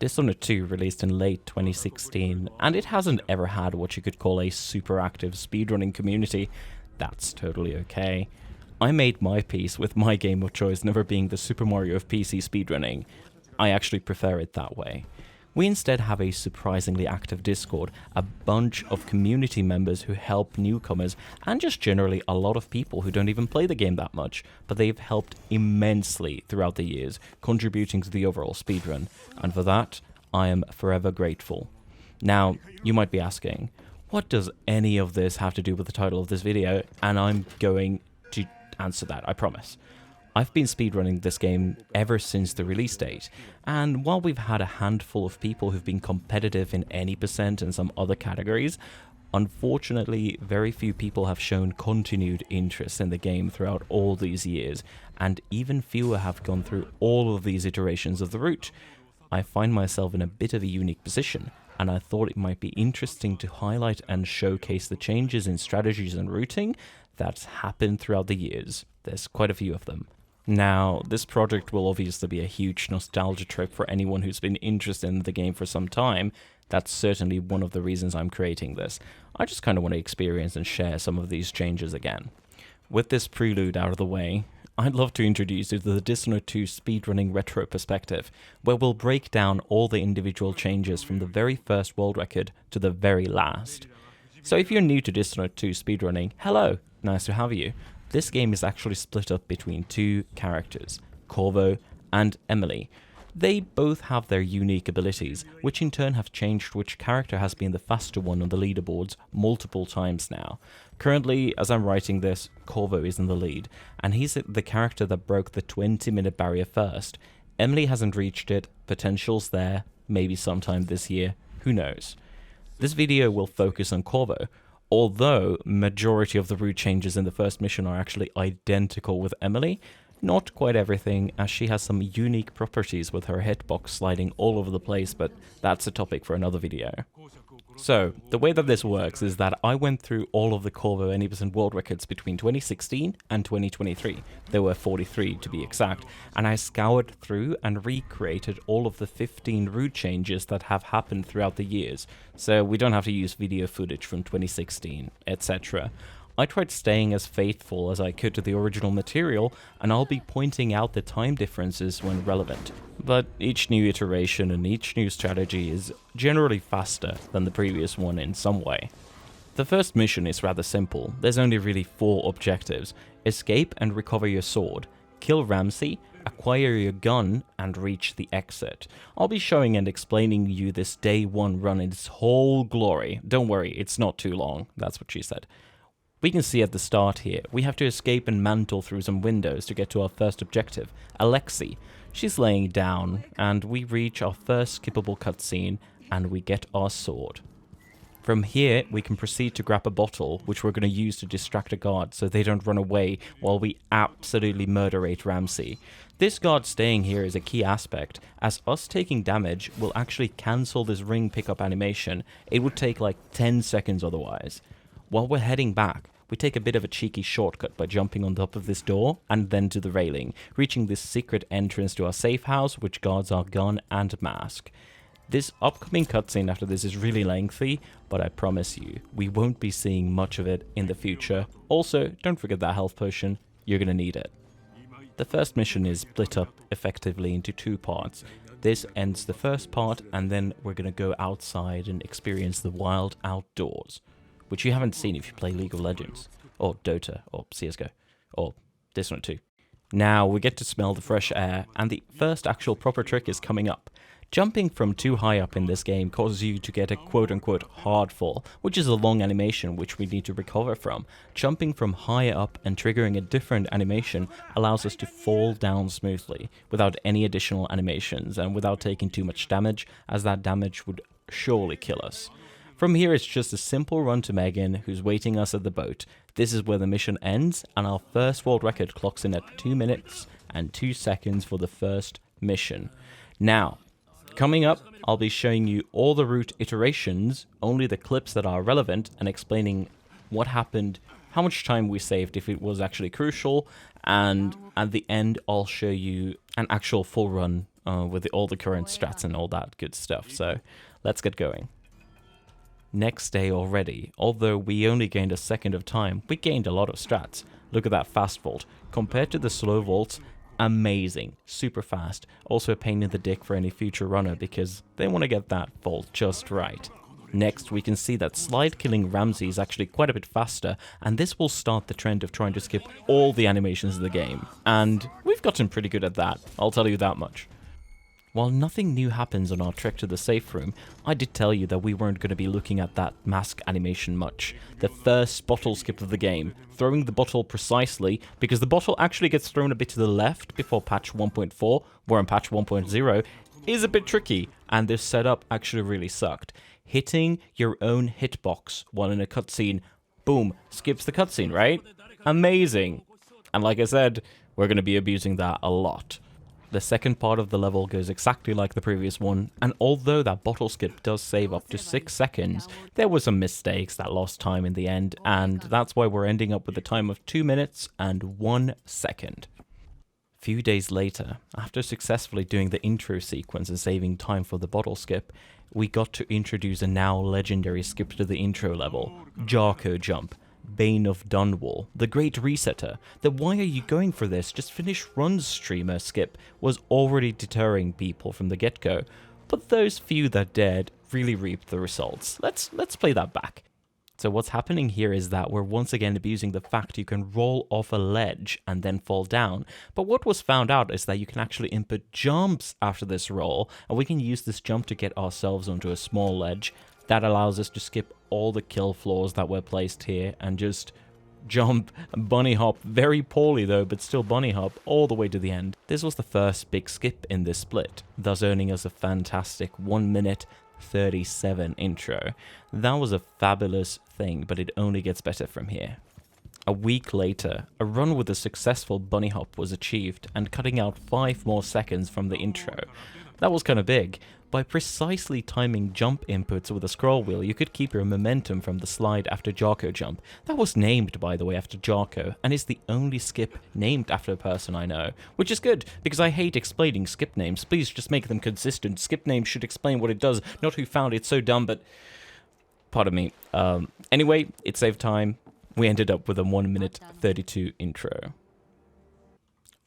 Dishonored 2 released in late 2016, and it hasn't ever had what you could call a super active speedrunning community. That's totally okay. I made my peace with my game of choice never being the Super Mario of PC speedrunning. I actually prefer it that way. We instead have a surprisingly active Discord, a bunch of community members who help newcomers, and just generally a lot of people who don't even play the game that much, but they've helped immensely throughout the years, contributing to the overall speedrun, and for that, I am forever grateful. Now, you might be asking, what does any of this have to do with the title of this video? And I'm going to answer that, I promise. I've been speedrunning this game ever since the release date, and while we've had a handful of people who've been competitive in any percent and some other categories, unfortunately very few people have shown continued interest in the game throughout all these years, and even fewer have gone through all of these iterations of the route. I find myself in a bit of a unique position, and I thought it might be interesting to highlight and showcase the changes in strategies and routing that's happened throughout the years. There's quite a few of them. Now, this project will obviously be a huge nostalgia trip for anyone who's been interested in the game for some time. That's certainly one of the reasons I'm creating this. I just kind of want to experience and share some of these changes again. With this prelude out of the way, I'd love to introduce you to the Dishonored 2 speedrunning retrospective, where we'll break down all the individual changes from the very first world record to the very last. So if you're new to Dishonored 2 speedrunning, hello, nice to have you. This game is actually split up between two characters, Corvo and Emily. They both have their unique abilities, which in turn have changed which character has been the faster one on the leaderboards multiple times now. Currently, as I'm writing this, Corvo is in the lead, and he's the character that broke the 20-minute barrier first. Emily hasn't reached it, potential's there, maybe sometime this year, who knows. This video will focus on Corvo, although majority of the route changes in the first mission are actually identical with Emily. Not quite everything, as she has some unique properties with her hitbox sliding all over the place, but that's a topic for another video. So, the way that this works is that I went through all of the Corvo any% world records between 2016 and 2023. There were 43 to be exact, and I scoured through and recreated all of the 15 route changes that have happened throughout the years, so we don't have to use video footage from 2016, etc. I tried staying as faithful as I could to the original material, and I'll be pointing out the time differences when relevant. But each new iteration and each new strategy is generally faster than the previous one in some way. The first mission is rather simple. There's only really 4 objectives: escape and recover your sword, kill Ramsey, acquire your gun, and reach the exit. I'll be showing and explaining you this day 1 run in its whole glory. Don't worry, it's not too long, that's what she said. We can see at the start here, we have to escape and mantle through some windows to get to our first objective, Alexei. She's laying down, and we reach our first skippable cutscene, and we get our sword. From here, we can proceed to grab a bottle, which we're going to use to distract a guard so they don't run away while we absolutely murderate Ramsey. This guard staying here is a key aspect, as us taking damage will actually cancel this ring pickup animation. It would take like 10 seconds otherwise. While we're heading back, we take a bit of a cheeky shortcut by jumping on top of this door and then to the railing, reaching this secret entrance to our safe house which guards our gun and mask. This upcoming cutscene after this is really lengthy, but I promise you, we won't be seeing much of it in the future. Also, don't forget that health potion, you're gonna need it. The first mission is split up effectively into 2 parts. This ends the first part, and then we're gonna go outside and experience the wild outdoors, which you haven't seen if you play League of Legends, or Dota, or CSGO, or Dishonored 2. Now we get to smell the fresh air, and the first actual proper trick is coming up. Jumping from too high up in this game causes you to get a quote-unquote hard fall, which is a long animation which we need to recover from. Jumping from higher up and triggering a different animation allows us to fall down smoothly, without any additional animations, and without taking too much damage, as that damage would surely kill us. From here, it's just a simple run to Megan, who's waiting us at the boat. This is where the mission ends, and our first world record clocks in at 2 minutes and 2 seconds for the first mission. Now, coming up, I'll be showing you all the route iterations, only the clips that are relevant, and explaining what happened, how much time we saved if it was actually crucial, and at the end I'll show you an actual full run with all the current strats and all that good stuff. So let's get going. Next day already, although we only gained a second of time, we gained a lot of strats. Look at that fast vault. Compared to the slow vaults, amazing, super fast. Also a pain in the dick for any future runner because they want to get that vault just right. Next, we can see that slide killing Ramsey is actually quite a bit faster, and this will start the trend of trying to skip all the animations of the game. And we've gotten pretty good at that, I'll tell you that much. While nothing new happens on our trek to the safe room, I did tell you that we weren't going to be looking at that mask animation much. The first bottle skip of the game, throwing the bottle precisely, because the bottle actually gets thrown a bit to the left before patch 1.4, where in patch 1.0, is a bit tricky, and this setup actually really sucked. Hitting your own hitbox while in a cutscene, boom, skips the cutscene, right? Amazing! And like I said, we're going to be abusing that a lot. The second part of the level goes exactly like the previous one, and although that bottle skip does save up to 6 seconds, there were some mistakes that lost time in the end, and that's why we're ending up with a time of 2 minutes and 1 second. Few days later, after successfully doing the intro sequence and saving time for the bottle skip, we got to introduce a now legendary skip to the intro level, Jarko Jump. Bane of Dunwall, the Great Resetter. The "why are you going for this, just finish runs" streamer skip was already deterring people from the get-go, but those few that dared really reaped the results. Let's play that back. So what's happening here is that we're once again abusing the fact you can roll off a ledge and then fall down, but what was found out is that you can actually input jumps after this roll, and we can use this jump to get ourselves onto a small ledge. That allows us to skip all the kill floors that were placed here and just jump, bunny hop, very poorly though, but still bunny hop all the way to the end. This was the first big skip in this split, thus earning us a fantastic 1 minute 37 intro. That was a fabulous thing, but it only gets better from here. A week later, a run with a successful bunny hop was achieved and cutting out 5 more seconds from the intro. That was kind of big. By precisely timing jump inputs with a scroll wheel, you could keep your momentum from the slide after Jarko Jump. That was named, by the way, after Jarko, and is the only skip named after a person I know. Which is good, because I hate explaining skip names. Please just make them consistent. Skip names should explain what it does, not who found it. So dumb, but pardon me. Anyway, it saved time. We ended up with a 1 minute 32 intro.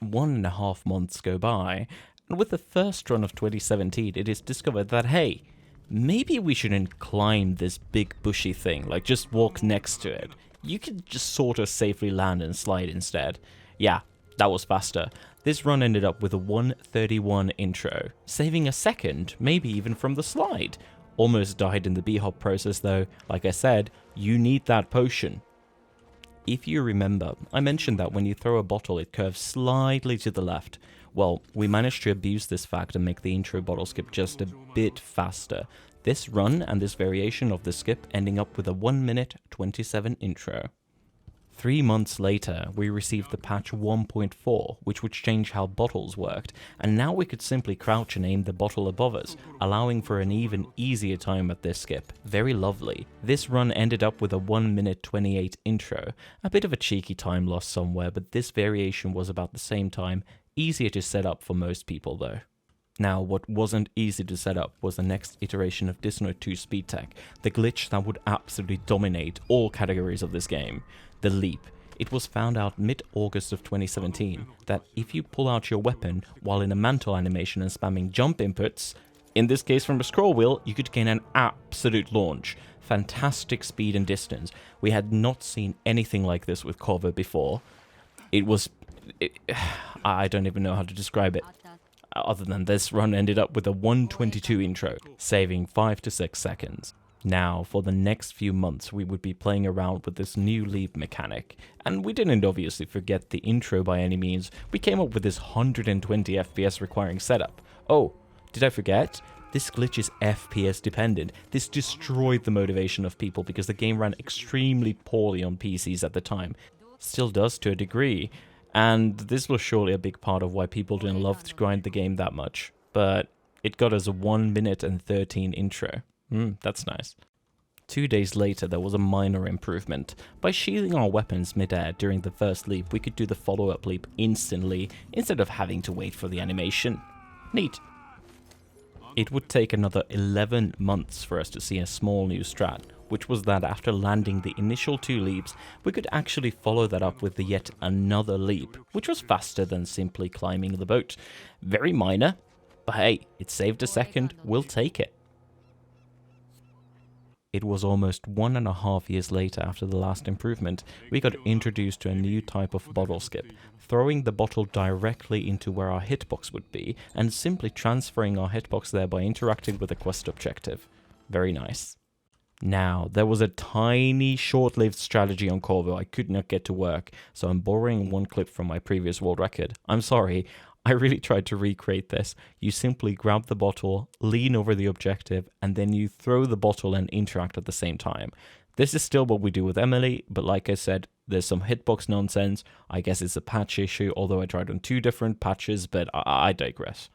1.5 months go by, and with the first run of 2017, it is discovered that, hey, maybe we shouldn't climb this big bushy thing, like just walk next to it. You could just sort of safely land and slide instead. Yeah, that was faster. This run ended up with a 1:31 intro, saving a second, maybe even from the slide. Almost died in the B-hop process though. Like I said, you need that potion. If you remember, I mentioned that when you throw a bottle it curves slightly to the left. Well, we managed to abuse this fact and make the intro bottle skip just a bit faster. This run and this variation of the skip ending up with a 1 minute 27 intro. 3 months later, we received the patch 1.4, which would change how bottles worked, and now we could simply crouch and aim the bottle above us, allowing for an even easier time at this skip. Very lovely. This run ended up with a 1 minute 28 intro. A bit of a cheeky time loss somewhere, but this variation was about the same time. Easier to set up for most people though. Now, what wasn't easy to set up was the next iteration of Dishonored 2 speed tech, the glitch that would absolutely dominate all categories of this game, the leap. It was found out mid-August of 2017 that if you pull out your weapon while in a mantle animation and spamming jump inputs, in this case from a scroll wheel, you could gain an absolute launch. Fantastic speed and distance. We had not seen anything like this with Corvo before. I don't even know how to describe it. Other than this run ended up with a 1:22 intro, saving 5 to 6 seconds. Now, for the next few months, we would be playing around with this new leap mechanic, and we didn't obviously forget the intro by any means. We came up with this 120 FPS requiring setup. Oh, did I forget? This glitch is FPS dependent. This destroyed the motivation of people because the game ran extremely poorly on PCs at the time. Still does to a degree. And this was surely a big part of why people didn't love to grind the game that much. But it got us a 1 minute and 13 intro. That's nice. 2 days later, there was a minor improvement. By shielding our weapons mid-air during the first leap, we could do the follow-up leap instantly, instead of having to wait for the animation. Neat. It would take another 11 months for us to see a small new strat, which was that after landing the initial 2 leaps, we could actually follow that up with yet another leap, which was faster than simply climbing the boat. Very minor, but hey, it saved a second, we'll take it. It was almost 1.5 years later after the last improvement, we got introduced to a new type of bottle skip, throwing the bottle directly into where our hitbox would be, and simply transferring our hitbox there by interacting with a quest objective. Very nice. Now, there was a tiny short-lived strategy on Corvo I could not get to work, so I'm borrowing one clip from my previous world record. I'm sorry, I really tried to recreate this. You simply grab the bottle, lean over the objective, and then you throw the bottle and interact at the same time. This is still what we do with Emily, but like I said, there's some hitbox nonsense. I guess it's a patch issue, although I tried on 2 different patches, but I digress.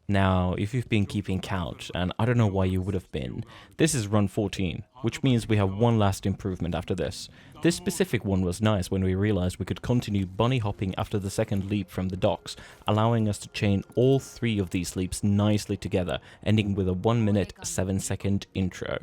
Now, if you've been keeping count, and I don't know why you would have been, this is run 14, which means we have one last improvement after this. This specific one was nice when we realized we could continue bunny hopping after the second leap from the docks, allowing us to chain all 3 of these leaps nicely together, ending with a 1 minute 7 second intro.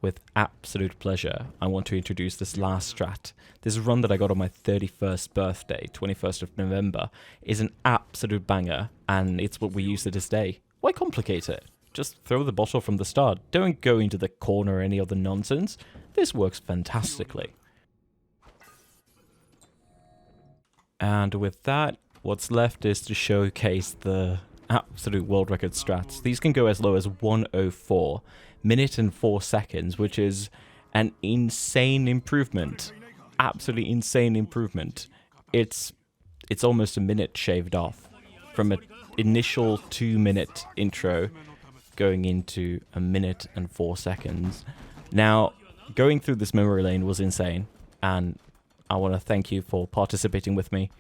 With absolute pleasure, I want to introduce this last strat. This run that I got on my 31st birthday, 21st of November, is an absolute banger, and it's what we use to this day. Why complicate it? Just throw the bottle from the start. Don't go into the corner or any other nonsense. This works fantastically. And with that, what's left is to showcase the absolute world record strats. These can go as low as 1:04. Minute and 4 seconds, which is an insane improvement. Absolutely insane improvement. It's almost a minute shaved off from an initial 2-minute intro going into a minute and 4 seconds. Now, going through this memory lane was insane, and I want to thank you for participating with me.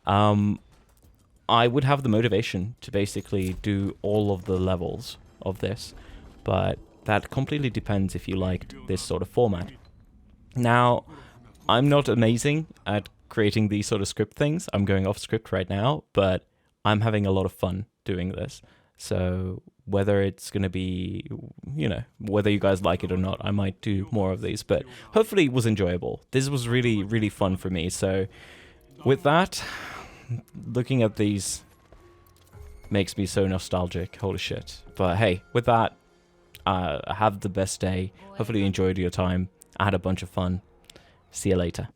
I would have the motivation to basically do all of the levels of this, but that completely depends if you liked this sort of format. Now, I'm not amazing at creating these sort of script things. I'm going off script right now, but I'm having a lot of fun doing this. So whether it's going to be, whether you guys like it or not, I might do more of these, but hopefully it was enjoyable. This was really, really fun for me. So with that, looking at these makes me so nostalgic. Holy shit. But hey, with that, have the best day. Hopefully you enjoyed your time. I had a bunch of fun. See you later.